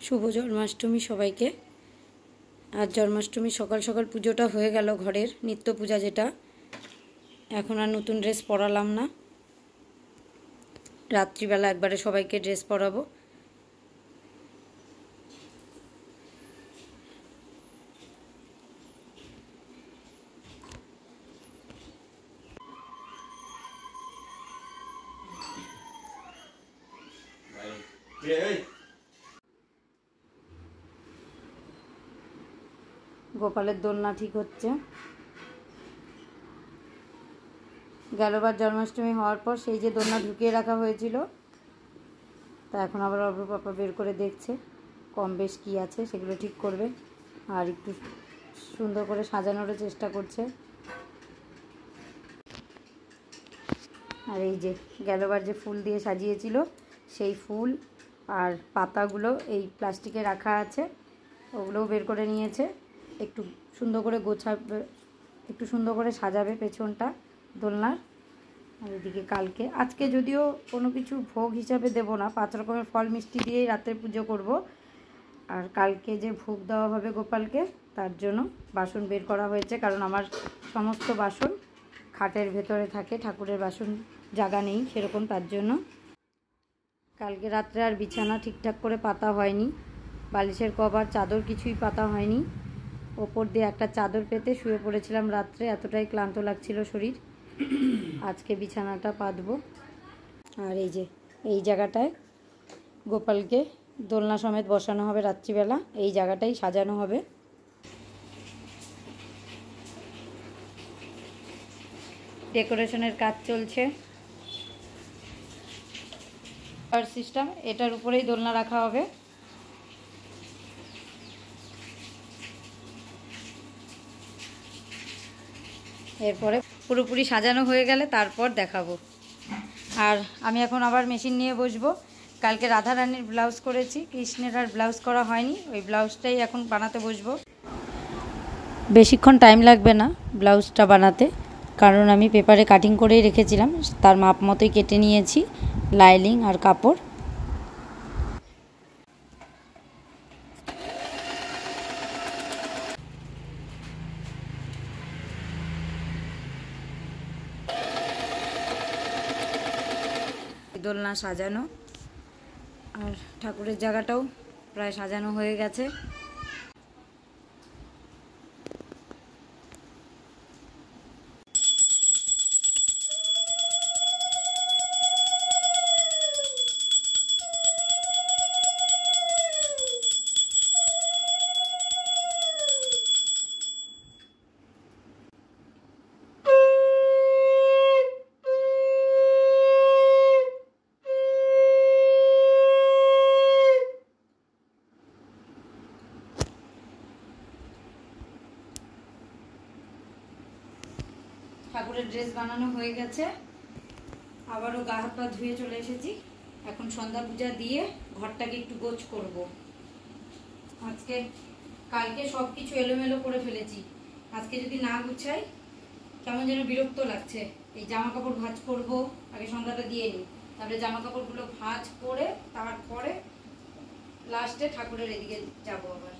শুভ জন্মাষ্টমী সবাইকে। আজ জন্মাষ্টমী সকাল সকাল পুজোটা হয়ে গেল, ঘরের নিত্য পূজা যেটা। এখন আর নতুন ড্রেস পরালাম না, রাত্রিবেলা একবারে সবাইকে ড্রেস পরাবো। গোপালের দোলনা ঠিক হচ্ছে। গেলবার জন্মাষ্টমী হওয়ার পর সেই যে দোলনা ঢুকিয়ে রাখা হয়েছিল, তা এখন আবার অভ্র পাপা বের করে দেখছে কম বেশ কী আছে, সেগুলো ঠিক করবে আর একটু সুন্দর করে সাজানোরও চেষ্টা করছে। আর এই যে গেলবার যে ফুল দিয়ে সাজিয়েছিল সেই ফুল আর পাতাগুলো এই প্লাস্টিকে রাখা আছে, ওগুলোও বের করে নিয়েছে। একটু সুন্দর করে গোছাবে, একটু সুন্দর করে সাজাবে পেছনটা দোলনার। আর এদিকে কালকে, আজকে যদিও কোনো কিছু ভোগ হিসাবে দেব না, 5 রকমের ফল মিষ্টি দিয়েই রাতের পুজো করব। আর কালকে যে ভোগ দেওয়া হবে গোপালকে, তার জন্য বাসন বের করা হয়েছে, কারণ আমার সমস্ত বাসন খাটের ভেতরে থাকে, ঠাকুরের বাসন জায়গা নেই সেরকম, তার জন্য কালকে রাত্রে আর বিছানা ঠিকঠাক করে পাতা হয়নি, বালিশের কভার চাদর কিছুই পাতা হয়নি। ওপর দিয়ে একটা চাদর পেতে শুয়ে পড়েছিলাম রাত্রে, এতটাই ক্লান্ত লাগছিল শরীর। আজকে বিছানাটা পাতবো। আর এই যে এই জায়গাটায় গোপালকে দোলনা সমেত বসানো হবে রাত্রিবেলা, এই জায়গাটাই সাজানো হবে। ডেকোরেশনের কাজ চলছে। আর সিস্টেম, এটার উপরেই দোলনা রাখা হবে। এরপরে পুরোপুরি সাজানো হয়ে গেলে তারপর দেখাবো। আর আমি এখন আবার মেশিন নিয়ে বসবো। কালকে রাধা রানীর ব্লাউজ করেছি, কৃষ্ণের আর ব্লাউজ করা হয়নি, ওই ব্লাউজটাই এখন বানাতে বসবো। বেশিক্ষণ টাইম লাগবে না ব্লাউজটা বানাতে, কারণ আমি পেপারে কাটিং করেই রেখেছিলাম, তার মাপ মতোই কেটে নিয়েছি লাইনিং আর কাপড়। দোলনা সাজানো আর ঠাকুরের জায়গাটাও প্রায় সাজানো হয়ে গেছে। ঠাকুরের ড্রেস বানানো হয়ে গেছে, আবারও গা হাত পা ধুয়ে চলে এসেছি। এখন সন্ধ্যা পূজা দিয়ে ঘরটাকে একটু গোছ করব। আজকে কালকে সব কিছু এলোমেলো করে ফেলেছি, আজকে যদি না গুছাই কেমন যেন বিরক্ত লাগছে। এই জামা কাপড় ভাঁজ করবো, আগে সন্ধ্যাটা দিয়ে নিই, তারপরে জামা কাপড়গুলো ভাঁজ করে তারপরে লাস্টে ঠাকুরের এদিকে যাবো আবার।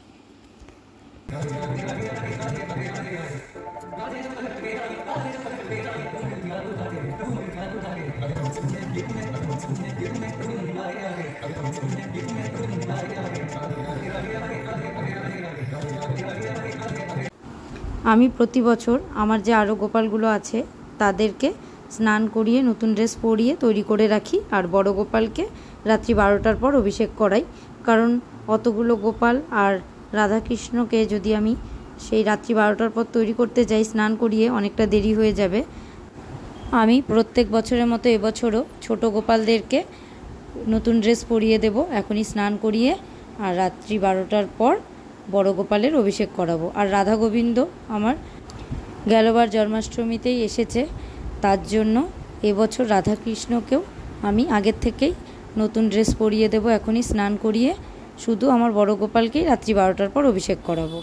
আমি প্রতি বছর আমার যে আরও গোপালগুলো আছে তাদেরকে স্নান করিয়ে নতুন ড্রেস পরিয়ে তৈরি করে রাখি, আর বড় গোপালকে রাত্রি 12টার পর অভিষেক করাই। কারণ অতগুলো গোপাল আর রাধাকৃষ্ণকে যদি আমি সেই রাত্রি 12টার পর তৈরি করতে যাই স্নান করিয়ে, অনেকটা দেরি হয়ে যাবে। আমি প্রত্যেক বছরের মতো এবছরও ছোট গোপালদেরকে নতুন ড্রেস পরিয়ে দেব এখনই স্নান করিয়ে, আর রাত্রি 12টার পর বড় গোপালের অভিষেক করাবো। আর রাধা গোবিন্দ আমার গেলবার জন্মাষ্টমীতেই এসেছে, তার জন্য এবছর রাধাকৃষ্ণকেও আমি আগের থেকেই নতুন ড্রেস পরিয়ে দেব এখনই স্নান করিয়ে, শুধু আমার বড় গোপালকেই রাত্রি 12টার পর অভিষেক করাবো।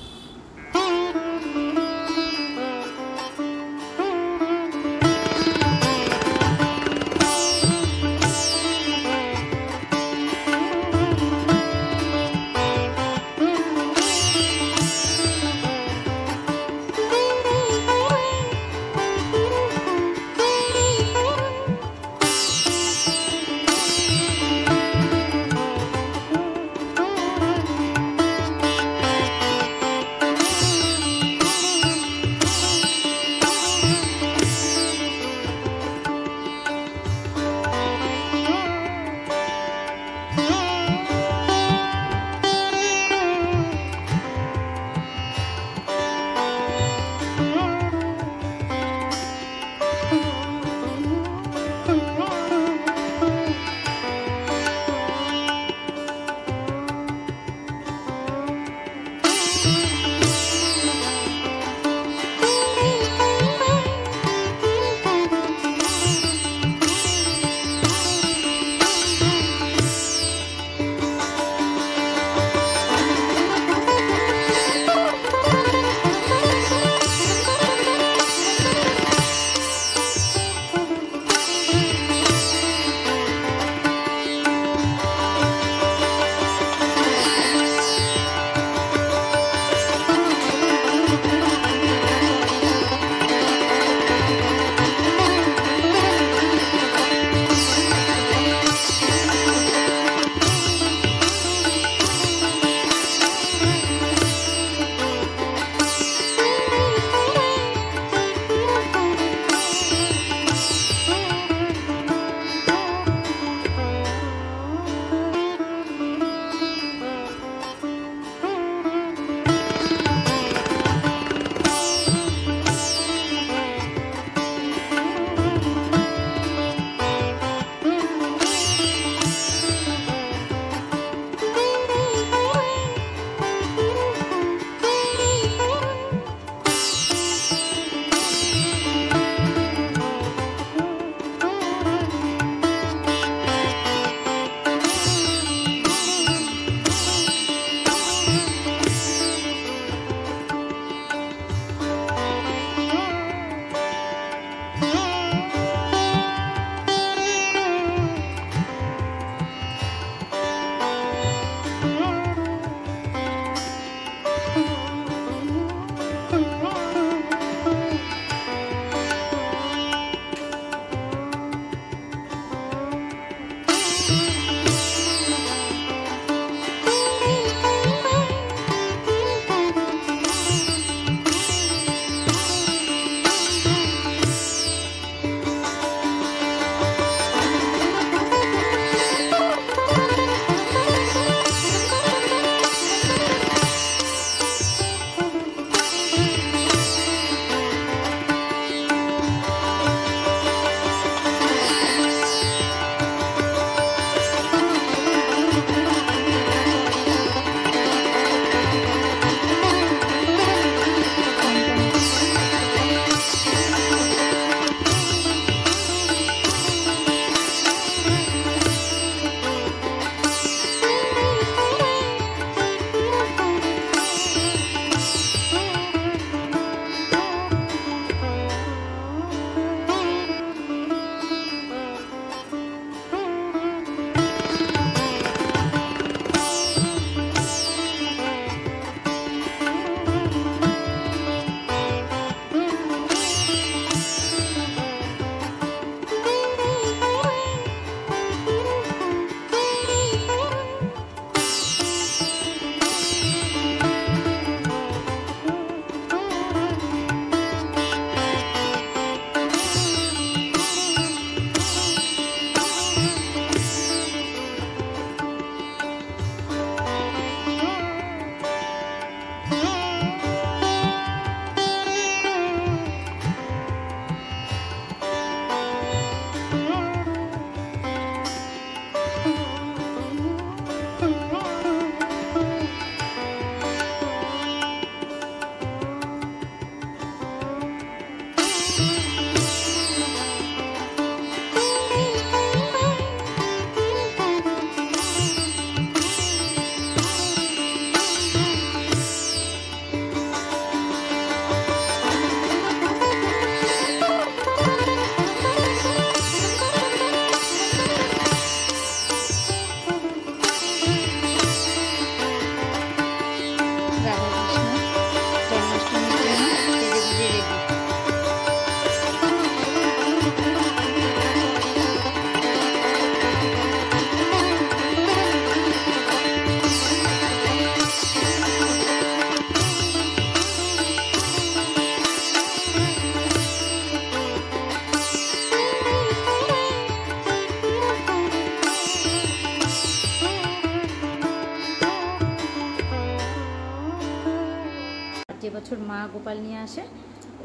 যে বছর মা গোপাল নিয়ে আসে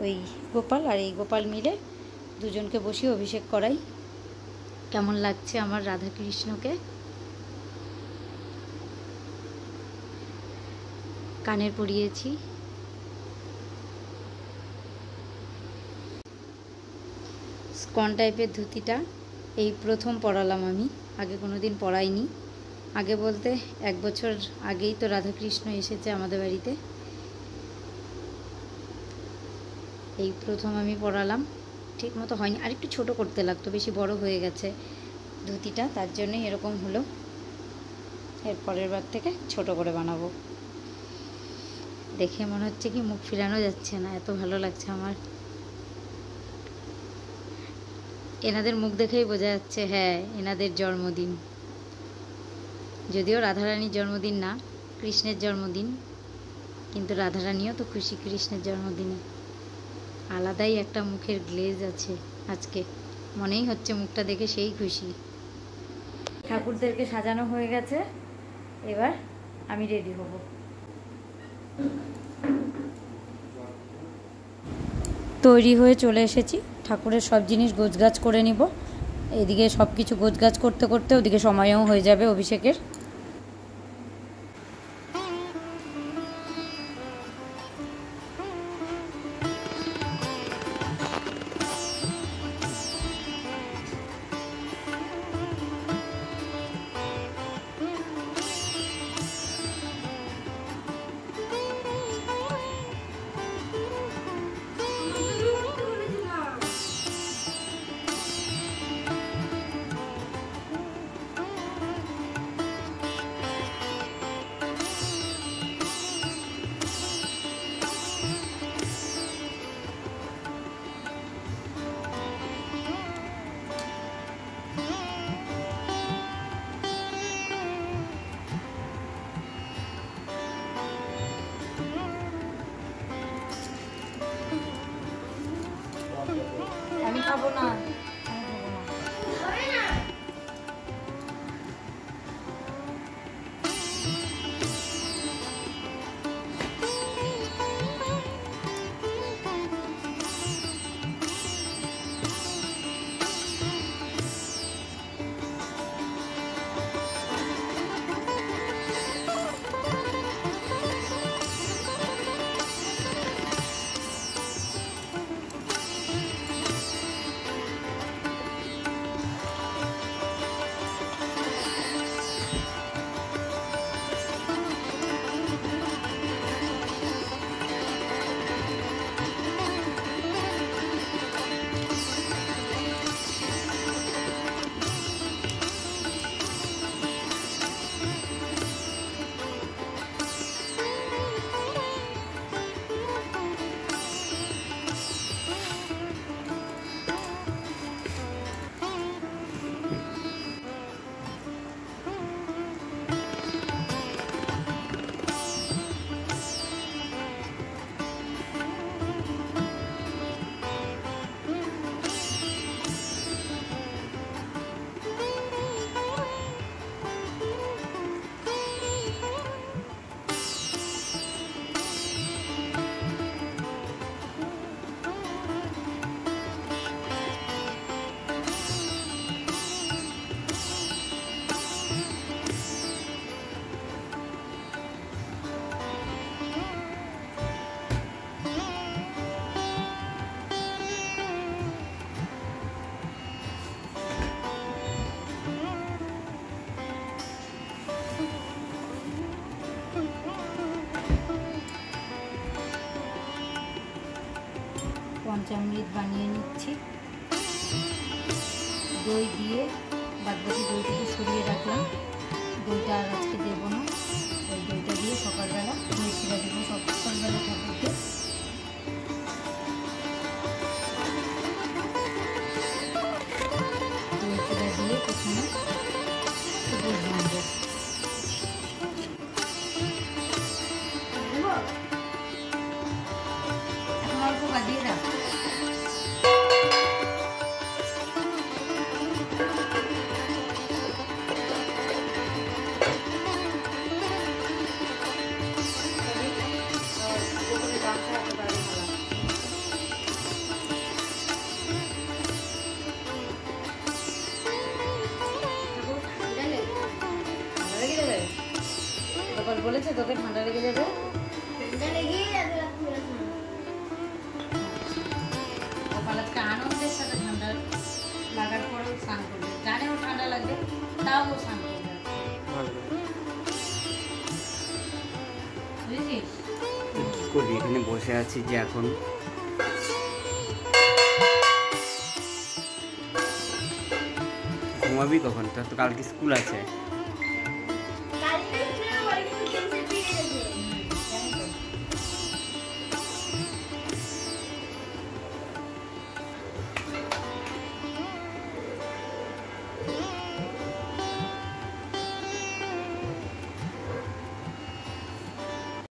ওই গোপাল আর এই গোপাল মিলে দুজনকে বসিয়ে অভিষেক করাই। কেমন লাগছে আমার রাধাকৃষ্ণকে। কানের পরিয়েছি। স্কন টাইপের ধুতিটা এই প্রথম পরালাম আমি, আগে কোনো দিন পরাইনি। আগে বলতে 1 বছর আগেই তো রাধাকৃষ্ণ এসেছে আমাদের বাড়িতে, এই প্রথম আমি পরালাম। ঠিক মতো হয়নি, আর একটু ছোটো করতে লাগতো, বেশি বড় হয়ে গেছে ধুতিটা, তার জন্যই এরকম হলো। এর পরের বার থেকে ছোট করে বানাবো। দেখে মনে হচ্ছে কি মুখ ফিরানো যাচ্ছে না, এত ভালো লাগছে আমার। এনাদের মুখ দেখেই বোঝা যাচ্ছে হ্যাঁ এনাদের জন্মদিন, যদিও রাধারানীর জন্মদিন না, কৃষ্ণের জন্মদিন, কিন্তু রাধারানীও তো খুশি কৃষ্ণের জন্মদিনে। আলাদাই একটা মুখের গ্লেজ আছে আজকে, মনেই হচ্ছে মুখটা দেখে সেই খুশি। ঠাকুরদেরকে সাজানো হয়ে গেছে, এবার আমি রেডি হব। তৈরি হয়ে চলে এসেছি, ঠাকুরের সব জিনিস গোছগাছ করে নিব। এদিকে সব কিছু গোছগাছ করতে করতে ওদিকে সময়ও হয়ে যাবে অভিষেকের। আমি খাবো না, পঞ্চামৃত বানিয়ে নিচ্ছি। দই দিয়ে বাদবাকি দইটাকে সরিয়ে রাখলাম, দইটা আর আজকে দেবো না। ওই দইটা দিয়ে সকালবেলা দই চিরা দেবো সকালবেলা ঠাকুরকে। দই চিরা দিয়ে প্রথমে দই বানবো। এখন অল্প বাদিয়ে দাও। বলেছে তোকে ঠান্ডা লেগে যাবে? গোপাল আজকে আনন্দের সাথে ঠান্ডা লাগার পরেও স্নান করবে, জানে ও ঠান্ডা লাগবে তাও ও স্নান করবে। বুঝেছিস? কি করবি, এখানে বসে আছি যে এখন ঘুমাবি কখন? তোর তো কালকে স্কুল আছে।